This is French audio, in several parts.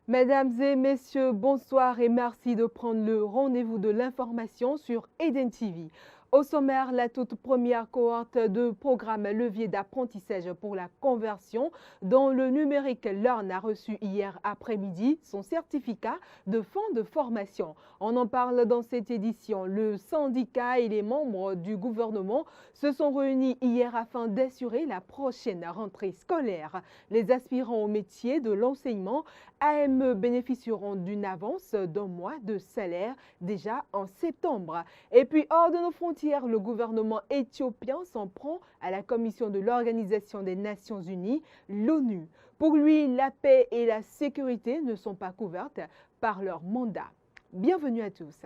Mesdames et messieurs, bonsoir et merci de prendre le rendez-vous de l'information sur Eden TV. Au sommaire, la toute première cohorte de programme levier d'apprentissage pour la conversion dans le numérique Learn a reçu hier après-midi son certificat de fin de formation. On en parle dans cette édition. Le syndicat et les membres du gouvernement se sont réunis hier afin d'assurer la prochaine rentrée scolaire. Les aspirants au métier de l'enseignement AME bénéficieront d'une avance d'un mois de salaire déjà en septembre. Et puis hors de nos frontières, le gouvernement éthiopien s'en prend à la Commission de l'Organisation des Nations Unies, l'ONU. Pour lui, la paix et la sécurité ne sont pas couvertes par leur mandat. Bienvenue à tous.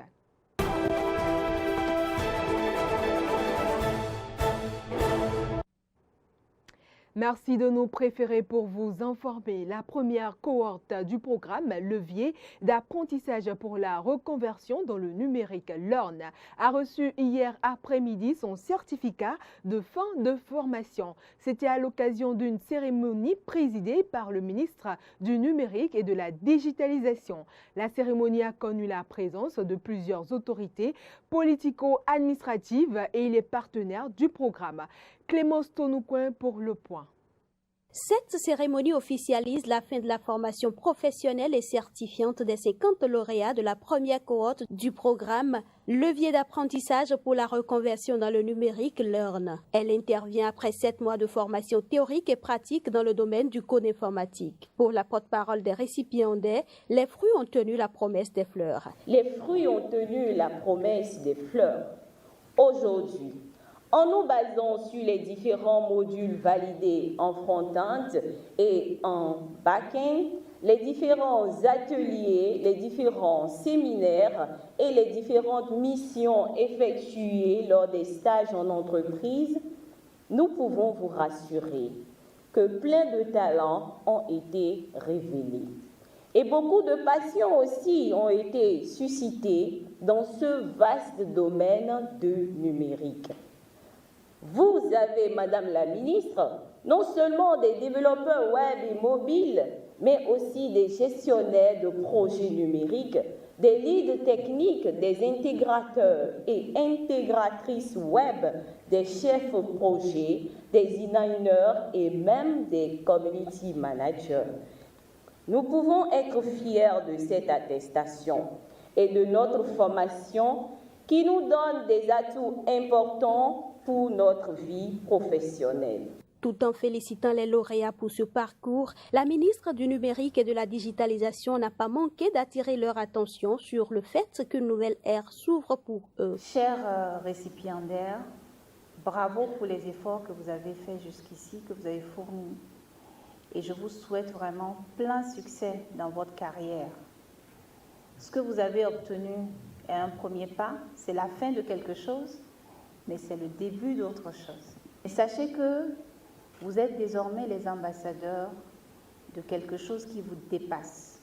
Merci de nous préférer pour vous informer. La première cohorte du programme levier d'apprentissage pour la reconversion dans le numérique Learn a reçu hier après-midi son certificat de fin de formation. C'était à l'occasion d'une cérémonie présidée par le ministre du numérique et de la digitalisation. La cérémonie a connu la présence de plusieurs autorités politico-administratives et les partenaires du programme. Clémence Tonoucoin pour le point. Cette cérémonie officialise la fin de la formation professionnelle et certifiante des 50 lauréats de la première cohorte du programme Levier d'apprentissage pour la reconversion dans le numérique Learn. Elle intervient après 7 mois de formation théorique et pratique dans le domaine du code informatique. Pour la porte-parole des récipiendaires, les fruits ont tenu la promesse des fleurs. Les fruits ont tenu la promesse des fleurs. Aujourd'hui, en nous basant sur les différents modules validés en front-end et en back-end, les différents ateliers, les différents séminaires et les différentes missions effectuées lors des stages en entreprise, nous pouvons vous rassurer que plein de talents ont été révélés. Et beaucoup de passions aussi ont été suscitées dans ce vaste domaine du numérique. Vous avez, Madame la Ministre, non seulement des développeurs web et mobiles, mais aussi des gestionnaires de projets numériques, des leads techniques, des intégrateurs et intégratrices web, des chefs projets, des designers et même des community managers. Nous pouvons être fiers de cette attestation et de notre formation qui nous donne des atouts importants pour notre vie professionnelle. Tout en félicitant les lauréats pour ce parcours, la ministre du Numérique et de la Digitalisation n'a pas manqué d'attirer leur attention sur le fait qu'une nouvelle ère s'ouvre pour eux. Chers récipiendaires, bravo pour les efforts que vous avez faits jusqu'ici, que vous avez fournis. Et je vous souhaite vraiment plein succès dans votre carrière. Ce que vous avez obtenu est un premier pas, c'est la fin de quelque chose, mais c'est le début d'autre chose. Et sachez que vous êtes désormais les ambassadeurs de quelque chose qui vous dépasse.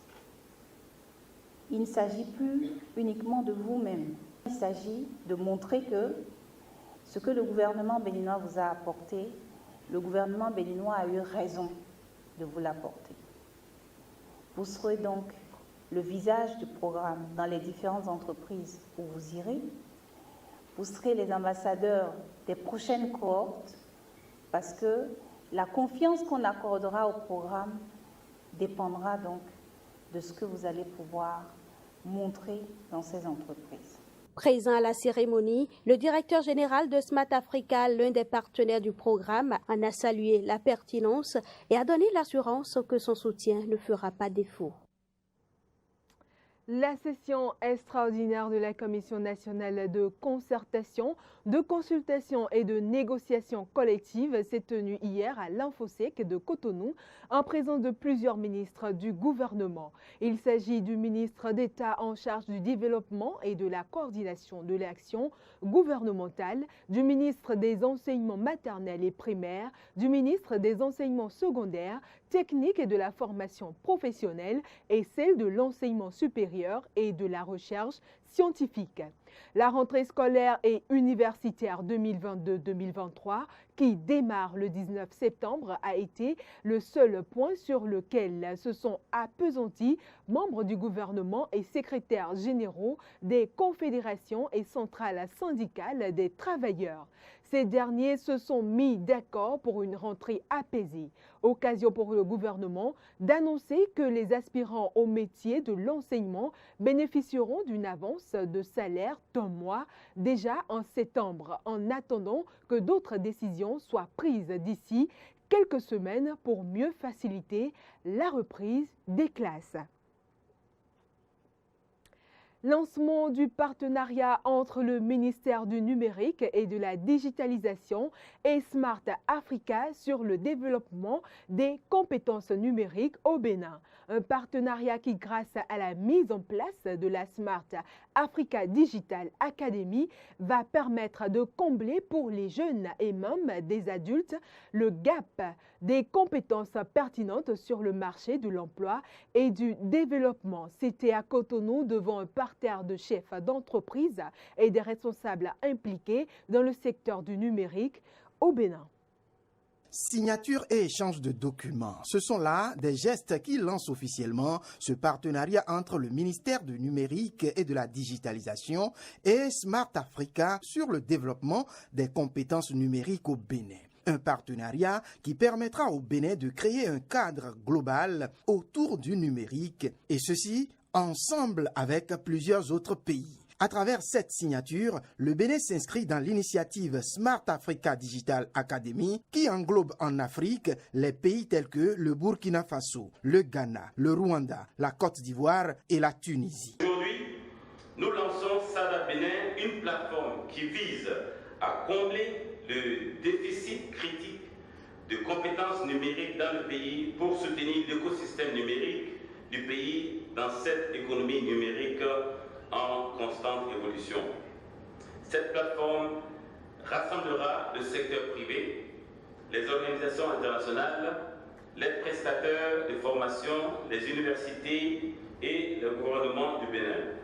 Il ne s'agit plus uniquement de vous-même. Il s'agit de montrer que ce que le gouvernement béninois vous a apporté, le gouvernement béninois a eu raison de vous l'apporter. Vous serez donc le visage du programme dans les différentes entreprises où vous irez. Vous serez les ambassadeurs des prochaines cohortes parce que la confiance qu'on accordera au programme dépendra donc de ce que vous allez pouvoir montrer dans ces entreprises. Présent à la cérémonie, le directeur général de Smart Africa, l'un des partenaires du programme, en a salué la pertinence et a donné l'assurance que son soutien ne fera pas défaut. La session extraordinaire de la Commission nationale de concertation, de consultation et de négociation collective s'est tenue hier à l'Infosec de Cotonou en présence de plusieurs ministres du gouvernement. Il s'agit du ministre d'État en charge du développement et de la coordination de l'action gouvernementale, du ministre des enseignements maternels et primaires, du ministre des enseignements secondaires, techniques et de la formation professionnelle et celle de l'enseignement supérieur supérieur et de la recherche scientifique. La rentrée scolaire et universitaire 2022-2023, qui démarre le 19 septembre, a été le seul point sur lequel se sont appesantis membres du gouvernement et secrétaires généraux des confédérations et centrales syndicales des travailleurs. Ces derniers se sont mis d'accord pour une rentrée apaisée. Occasion pour le gouvernement d'annoncer que les aspirants au métier de l'enseignement bénéficieront d'une avance de salaire d'un mois déjà en septembre, en attendant que d'autres décisions soient prises d'ici quelques semaines pour mieux faciliter la reprise des classes. Lancement du partenariat entre le ministère du Numérique et de la Digitalisation et Smart Africa sur le développement des compétences numériques au Bénin. Un partenariat qui, grâce à la mise en place de la Smart Africa Digital Academy, va permettre de combler pour les jeunes et même des adultes le gap des compétences pertinentes sur le marché de l'emploi et du développement. C'était à Cotonou devant un parterre de chefs d'entreprise et des responsables impliqués dans le secteur du numérique au Bénin. Signature et échange de documents, ce sont là des gestes qui lancent officiellement ce partenariat entre le ministère du Numérique et de la Digitalisation et Smart Africa sur le développement des compétences numériques au Bénin. Un partenariat qui permettra au Bénin de créer un cadre global autour du numérique, et ceci ensemble avec plusieurs autres pays. À travers cette signature, le Bénin s'inscrit dans l'initiative Smart Africa Digital Academy qui englobe en Afrique les pays tels que le Burkina Faso, le Ghana, le Rwanda, la Côte d'Ivoire et la Tunisie. Aujourd'hui, nous lançons SADA Bénin, une plateforme qui vise à combler le déficit critique de compétences numériques dans le pays pour soutenir l'écosystème numérique du pays dans cette économie numérique en constante évolution. Cette plateforme rassemblera le secteur privé, les organisations internationales, les prestataires de formation, les universités et le gouvernement du Bénin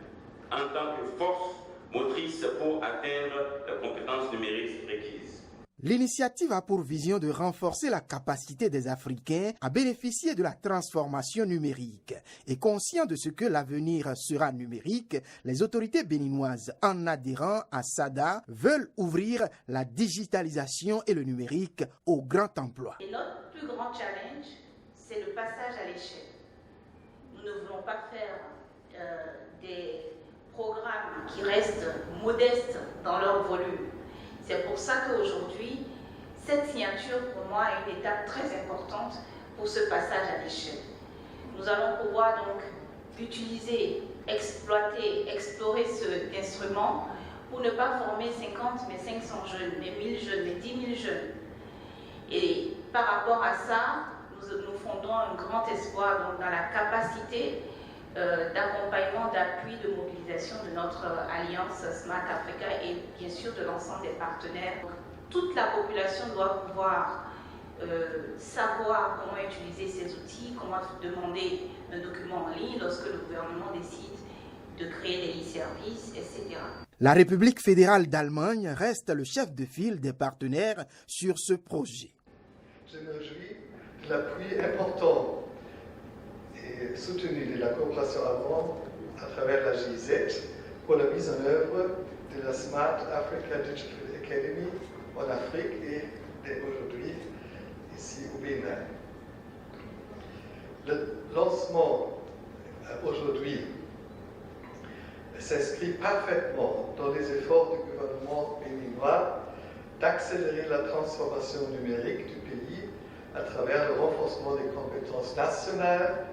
en tant que force motrice pour atteindre les compétences numériques requises. L'initiative a pour vision de renforcer la capacité des Africains à bénéficier de la transformation numérique. Et conscient de ce que l'avenir sera numérique, les autorités béninoises, en adhérant à SADA, veulent ouvrir la digitalisation et le numérique au grand emploi. Et notre plus grand challenge, c'est le passage à l'échelle. Nous ne voulons pas faire des programmes qui restent modestes dans leur volume. C'est pour ça qu'aujourd'hui, cette signature pour moi est une étape très importante pour ce passage à l'échelle. Nous allons pouvoir donc utiliser, exploiter, explorer cet instrument pour ne pas former 50 mais 500 jeunes, mais 1000 jeunes, mais 10 000 jeunes. Et par rapport à ça, nous fondons un grand espoir donc, dans la capacité d'accompagnement, d'appui, de mobilisation de notre alliance Smart Africa et bien sûr de l'ensemble des partenaires. Toute la population doit pouvoir savoir comment utiliser ces outils, comment demander un document en ligne lorsque le gouvernement décide de créer des e-services, etc. La République fédérale d'Allemagne reste le chef de file des partenaires sur ce projet. Je me réjouis de l'appui important et soutenu de la coopération allemande à travers la GIZ pour la mise en œuvre de la Smart Africa Digital Academy en Afrique et aujourd'hui ici au Bénin. Le lancement aujourd'hui s'inscrit parfaitement dans les efforts du gouvernement béninois d'accélérer la transformation numérique du pays à travers le renforcement des compétences nationales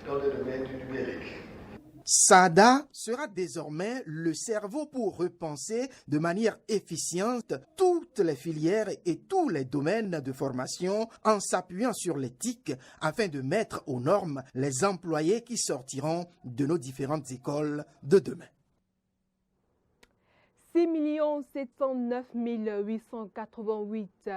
dans le domaine du numérique. SADA sera désormais le cerveau pour repenser de manière efficiente toutes les filières et tous les domaines de formation en s'appuyant sur l'éthique afin de mettre aux normes les employés qui sortiront de nos différentes écoles de demain. 6 709 888,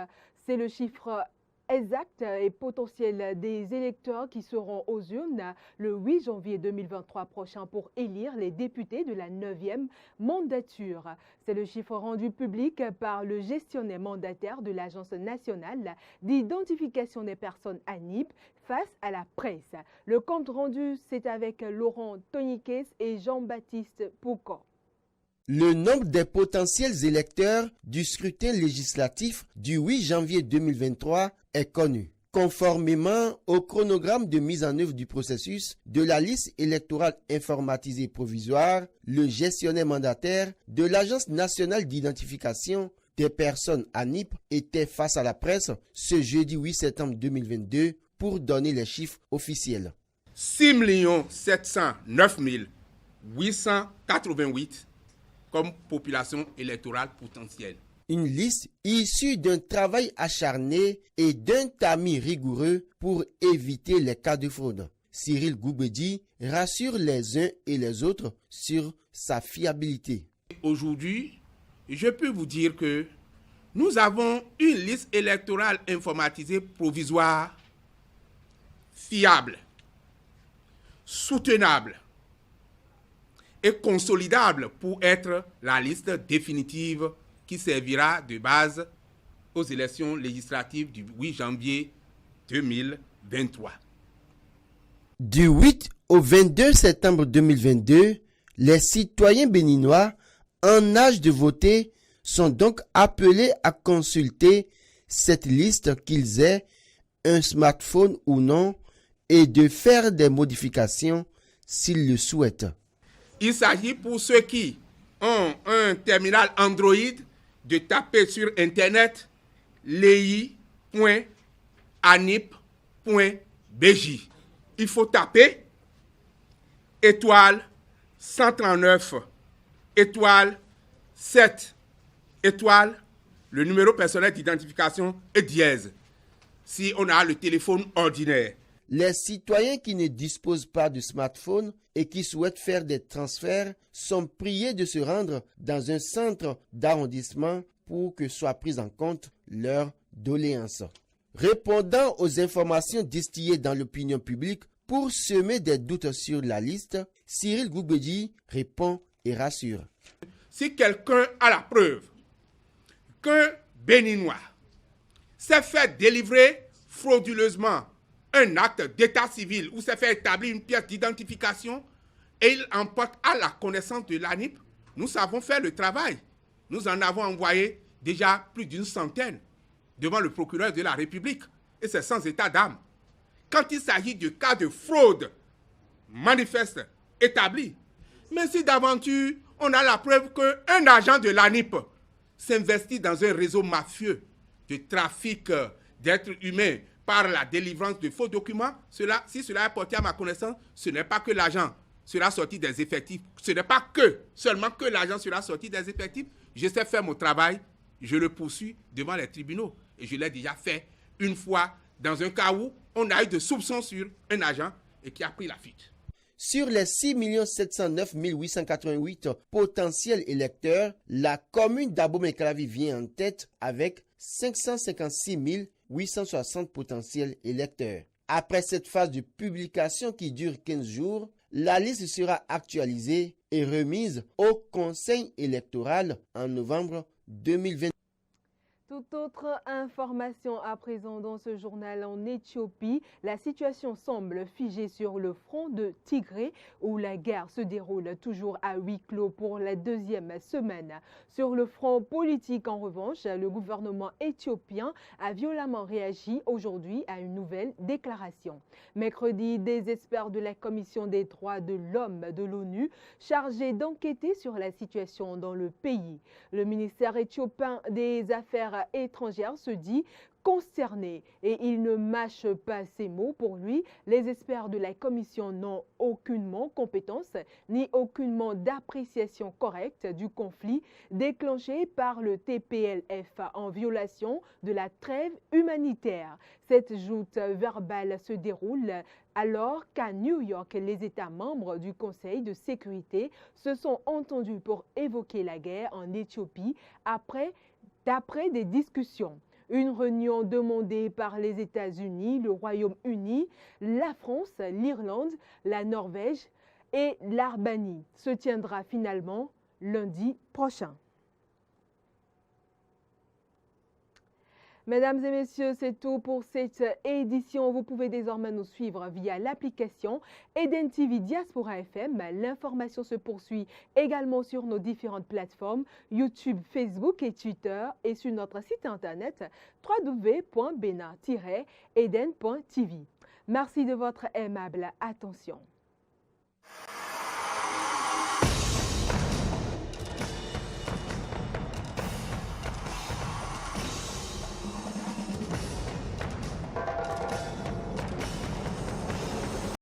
c'est le chiffre exacts et potentiels des électeurs qui seront aux urnes le 8 janvier 2023 prochain pour élire les députés de la 9e mandature. C'est le chiffre rendu public par le gestionnaire mandataire de l'Agence nationale d'identification des personnes ANIP face à la presse. Le compte rendu, c'est avec Laurent Toniquez et Jean-Baptiste Poucon. Le nombre des potentiels électeurs du scrutin législatif du 8 janvier 2023 est connu. Conformément au chronogramme de mise en œuvre du processus de la liste électorale informatisée provisoire, le gestionnaire mandataire de l'Agence nationale d'identification des personnes ANIP était face à la presse ce jeudi 8 septembre 2022 pour donner les chiffres officiels. 6 709 888 comme population électorale potentielle. Une liste issue d'un travail acharné et d'un tamis rigoureux pour éviter les cas de fraude. Cyril Goubedi rassure les uns et les autres sur sa fiabilité. Aujourd'hui, je peux vous dire que nous avons une liste électorale informatisée provisoire fiable, soutenable et consolidable pour être la liste définitive qui servira de base aux élections législatives du 8 janvier 2023. Du 8 au 22 septembre 2022, les citoyens béninois en âge de voter sont donc appelés à consulter cette liste, qu'ils aient un smartphone ou non, et de faire des modifications s'ils le souhaitent. Il s'agit pour ceux qui ont un terminal Android de taper sur Internet lei.anip.bj. Il faut taper étoile 139 étoile 7 étoile le numéro personnel d'identification et dièse si on a le téléphone ordinaire. Les citoyens qui ne disposent pas de smartphone et qui souhaitent faire des transferts sont priés de se rendre dans un centre d'arrondissement pour que soit prise en compte leur doléance. Répondant aux informations distillées dans l'opinion publique pour semer des doutes sur la liste, Cyril Goubedi répond et rassure. Si quelqu'un a la preuve qu'un Béninois s'est fait délivrer frauduleusement un acte d'état civil ou s'est fait établir une pièce d'identification et il emporte à la connaissance de l'ANIP, nous savons faire le travail. Nous en avons envoyé déjà plus d'une centaine devant le procureur de la République et c'est sans état d'âme. Quand il s'agit de cas de fraude manifeste établi, mais si d'aventure on a la preuve qu'un agent de l'ANIP s'investit dans un réseau mafieux de trafic d'êtres humains par la délivrance de faux documents, si cela est porté à ma connaissance, ce n'est pas que l'agent sera sorti des effectifs, ce n'est pas seulement que l'agent sera sorti des effectifs. Je sais faire mon travail, je le poursuis devant les tribunaux. Et je l'ai déjà fait une fois dans un cas où on a eu de soupçons sur un agent et qui a pris la fuite. Sur les 6 709 888 potentiels électeurs, la commune d'Abomey-Calavi vient en tête avec 556 860 potentiels électeurs. Après cette phase de publication qui dure 15 jours, la liste sera actualisée et remise au Conseil électoral en novembre 2020. Toute autre information à présent dans ce journal en Éthiopie. La situation semble figée sur le front de Tigré où la guerre se déroule toujours à huis clos pour la deuxième semaine. Sur le front politique, en revanche, le gouvernement éthiopien a violemment réagi aujourd'hui à une nouvelle déclaration. Mercredi, des experts de la Commission des droits de l'homme de l'ONU chargés d'enquêter sur la situation dans le pays. Le ministère éthiopien des Affaires étrangère se dit concerné et il ne mâche pas ses mots. Pour lui, les experts de la commission n'ont aucunement compétence ni aucunement d'appréciation correcte du conflit déclenché par le TPLF en violation de la trêve humanitaire. Cette joute verbale se déroule alors qu'à New York, les États membres du Conseil de sécurité se sont entendus pour évoquer la guerre en Éthiopie d'après des discussions. Une réunion demandée par les États-Unis, le Royaume-Uni, la France, l'Irlande, la Norvège et l'Albanie se tiendra finalement lundi prochain. Mesdames et messieurs, c'est tout pour cette édition. Vous pouvez désormais nous suivre via l'application Eden TV Diaspora FM. L'information se poursuit également sur nos différentes plateformes YouTube, Facebook et Twitter et sur notre site internet www.bena-eden.tv. Merci de votre aimable attention.